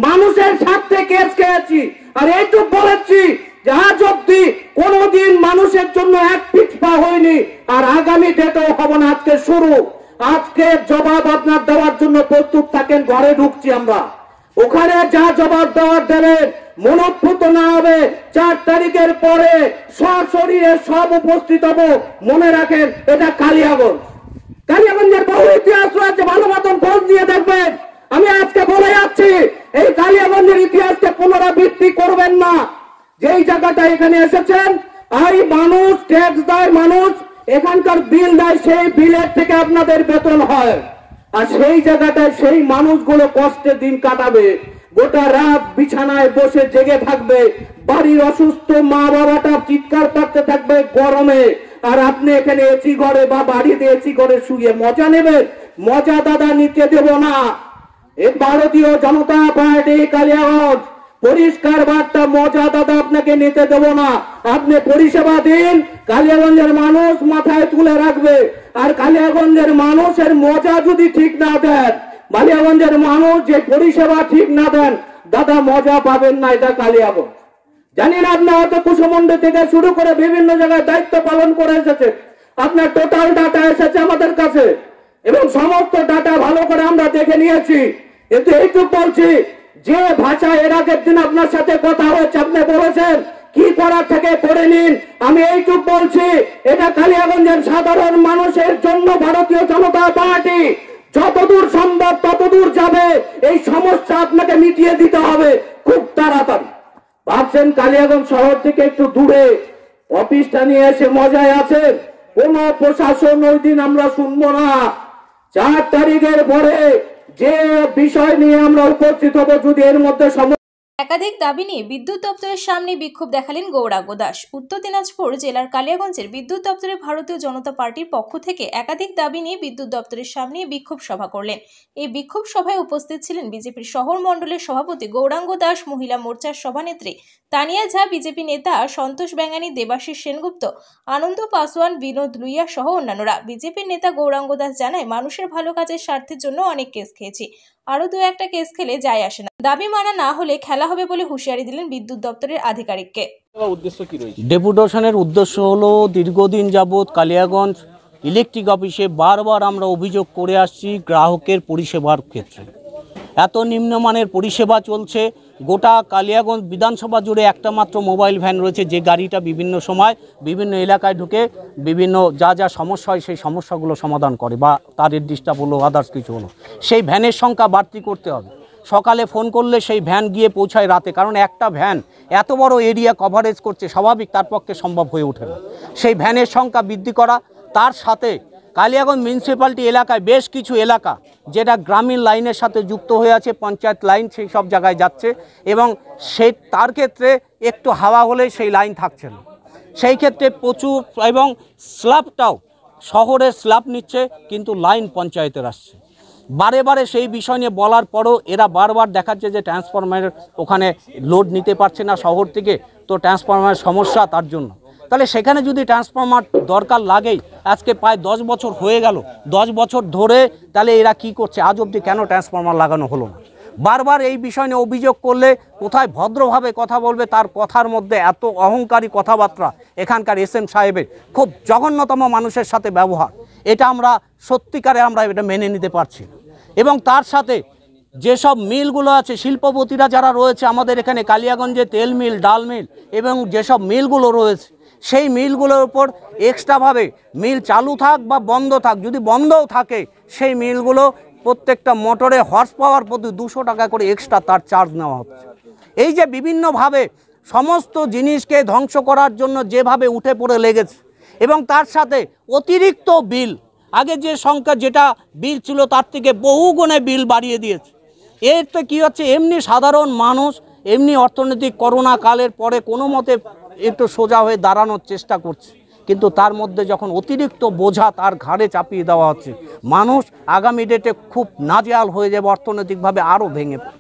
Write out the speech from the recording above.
মানুষের স্বার্থে কেস খেয়েছি। আর এইটুকু বলেছি যে আজ অব্দি কোনোদিন মানুষের জন্য এক পিঠ পা হয়নি, আর আগামী ডেটেও হবে না। আজকে শুরু, আজকে জবাব আপনার দেওয়ার জন্য প্রস্তুত থাকেন। ঘরে ঢুকছি আমরা, ওখানে যা জবাব দেওয়ার দেবেন মনোভূত না হবে। 4 তারিখের পরে সশরীরে সব উপস্থিত হব। মনে রাখেন, এটা কালিয়াগঞ্জ। কালিয়াগঞ্জের বহু ইতিহাস রয়েছে, ভালো মতন খোঁজ নিয়ে দেখবেন। আমি আজকে বলে যাচ্ছি, এই কালিয়াগঞ্জের ইতিহাসকে পুনরাবৃত্তি করবেন না। যেই জায়গাটা এখানে এসেছেন, এই মানুষ ট্যাক্স দেয়, মানুষ এখানকার বিল দেয়, সেই বিলের থেকে আপনাদের বেতন হয়। আর সেই জায়গাটায় সেই মানুষগুলো কষ্টে দিন কাটাবে, গোটা রাত বিছানায় বসে জেগে থাকবে, বাড়ির অসুস্থ মা বাবাটা চিৎকার করতে থাকবে গরমে, আর আপনি এখানে এসি ঘরে বা বাড়িতে এসি ঘরে শুয়ে মজা নেবেন। মজা দাদা নিতে দেব না। এই ভারতীয় জনতা পার্টি কালিয়াগঞ্জ পরিষ্কার বার্তা, মজা দাদা আপনাকে নিতে দেব না। আপনি পরিষেবা দিন, কালিয়াগঞ্জের মানুষ মাথায় তুলে রাখবে। আর কালিয়াগঞ্জের মানুষের মজা যদি ঠিক না দেন, কালিয়াগঞ্জের মানুষ যে পরিষেবা ঠিক না দেন, দাদা মজা পাবেন না। এটা কালিয়াগঞ্জ। জানি না আপনি হয়তো কুশমন্ডি থেকে শুরু করে বিভিন্ন জায়গায় দায়িত্ব পালন করে এসেছে, আপনার টোটাল ডাটা এসেছে আমাদের কাছে এবং সমস্ত ডাটা ভালো করে আমরা দেখে নিয়েছি। কিন্তু এইটুকু বলছি, যে ভাষা এর আগের দিন আপনার সাথে কথা হয়েছে, আপনি বলেছেন কি করার থেকে করে নিন। আমি এইটুকু বলছি, এটা কালিয়াগঞ্জের সাধারণ মানুষের জন্য ভারতীয় জনতা পার্টি যতদূর সম্ভব ততদূর যাবে। এই সমস্যা আপনাকে মিটিয়ে দিতে হবে খুব তাড়াতাড়ি। ভাবছেন কালিয়াগঞ্জ শহর থেকে একটু দূরে অফিসটা নিয়ে এসে মজায় আছেন, কোন প্রশাসন ওই দিন আমরা শুনবো না। 4 তারিখের পরে যে বিষয় নিয়ে আমরা উপস্থিত হব, যদি এর মধ্যে একাধিক দাবি নিয়ে বিদ্যুৎ দপ্তরের সামনে বিক্ষোভ দেখালেন গৌরাঙ্গ দাস। উত্তর দিনাজপুর জেলার কালিয়াগঞ্জের বিদ্যুৎ দপ্তরে ভারতীয় জনতা পার্টির পক্ষ থেকে একাধিক দাবি নিয়ে বিদ্যুৎ দপ্তরের সামনে বিক্ষোভ সভা করলেন। এই বিক্ষোভ সভায় উপস্থিত ছিলেন বিজেপির শহর মণ্ডলের সভাপতি গৌরাঙ্গ দাস, মহিলা মোর্চার সভানেত্রী তানিয়া ঝা, বিজেপি নেতা সন্তোষ ব্যাঙ্গানী, দেবাশিস সেনগুপ্ত, আনন্দ পাসওয়ান, বিনোদ লুইয়া সহ অন্যান্যরা। বিজেপির নেতা গৌরাঙ্গ দাস জানায়, মানুষের ভালো কাজের স্বার্থের জন্য অনেক কেস খেয়েছি, আরো 2-1টা কেস খেলে যায় আসে না। দাবি মানা না হলে খেলা হবে বলে হুঁশিয়ারি দিলেন বিদ্যুৎ দপ্তরের আধিকারিককে। ডেপুটেশনের উদ্দেশ্য হলো, দীর্ঘদিন যাবৎ কালিয়াগঞ্জ ইলেকট্রিক অফিসে বারবার আমরা অভিযোগ করে আসছি গ্রাহকের পরিষেবার ক্ষেত্রে। এত নিম্নমানের পরিষেবা চলছে। গোটা কালিয়াগঞ্জ বিধানসভা জুড়ে একটা মাত্র মোবাইল ভ্যান রয়েছে, যে গাড়িটা বিভিন্ন সময় বিভিন্ন এলাকায় ঢুকে বিভিন্ন যা সমস্যা হয় সেই সমস্যাগুলো সমাধান করে, বা তারের ডিস্টার্ব হলো, আদার্স কিছু হলো, সেই ভ্যানের সংখ্যা বাড়তি করতে হবে। সকালে ফোন করলে সেই ভ্যান গিয়ে পৌঁছায় রাতে, কারণ একটা ভ্যান এত বড় এরিয়া কভারেজ করছে, স্বাভাবিক তার পক্ষে সম্ভব হয়ে ওঠে না। সেই ভ্যানের সংখ্যা বৃদ্ধি করা, তার সাথে কালিয়াগঞ্জ মিউনিসিপ্যালিটি এলাকায় বেশ কিছু এলাকা যেটা গ্রামীণ লাইনের সাথে যুক্ত হয়ে আছে, পঞ্চায়েত লাইন, সেই সব জায়গায় যাচ্ছে এবং তার ক্ষেত্রে একটু হাওয়া হলে সেই লাইন থাকছে না। সেই ক্ষেত্রে প্রচুর, এবং স্ল্যাবটাও শহরের স্ল্যাব নিচ্ছে কিন্তু লাইন পঞ্চায়েতের আসছে। বারে বারে সেই বিষয় নিয়ে বলার পরও এরা বারবার দেখাচ্ছে যে ট্রান্সফরমারের ওখানে লোড নিতে পারছে না শহর থেকে, তো ট্রান্সফরমারের সমস্যা তার জন্য। তাহলে সেখানে যদি ট্রান্সফরমার দরকার লাগেই, আজকে প্রায় 10 বছর হয়ে গেল, 10 বছর ধরে তাহলে এরা কি করছে? আজ অবধি কেন ট্রান্সফরমার লাগানো হলো না? বারবার এই বিষয় নিয়ে অভিযোগ করলে কোথায় ভদ্রভাবে কথা বলবে? তার কথার মধ্যে এত অহংকারী কথাবার্তা, এখানকার এসএম সাহেবের খুব জঘন্যতম মানুষের সাথে ব্যবহার, এটা আমরা সত্যিকারে আমরা এটা মেনে নিতে পারছি না। এবং তার সাথে যেসব মিলগুলো আছে, শিল্পপতিরা যারা রয়েছে আমাদের এখানে কালিয়াগঞ্জে, তেল মিল, ডাল মিল এবং যেসব মিলগুলো রয়েছে, সেই মিলগুলোর উপর এক্সট্রাভাবে মিল চালু থাক বা বন্ধ থাক, যদি বন্ধও থাকে সেই মিলগুলো প্রত্যেকটা মোটরে হর্স পাওয়ার প্রতি 200 টাকা করে এক্সট্রা তার চার্জ নেওয়া হচ্ছে। এই যে বিভিন্নভাবে সমস্ত জিনিসকে ধ্বংস করার জন্য যেভাবে উঠে পড়ে লেগেছে, এবং তার সাথে অতিরিক্ত বিল, আগে যে সংখ্যা যেটা বিল ছিল তার থেকে বহুগুণে বিল বাড়িয়ে দিয়েছে। এতে কী হচ্ছে, এমনি সাধারণ মানুষ এমনি অর্থনৈতিক করোনা কালের পরে কোনো মতে একটু সোজা হয়ে দাঁড়ানোর চেষ্টা করছে, কিন্তু তার মধ্যে যখন অতিরিক্ত বোঝা তার ঘাড়ে চাপিয়ে দেওয়া হচ্ছে, মানুষ আগামী ডেটে খুব নাজেহাল হয়ে যাবে, অর্থনৈতিকভাবে আরও ভেঙে পড়ে।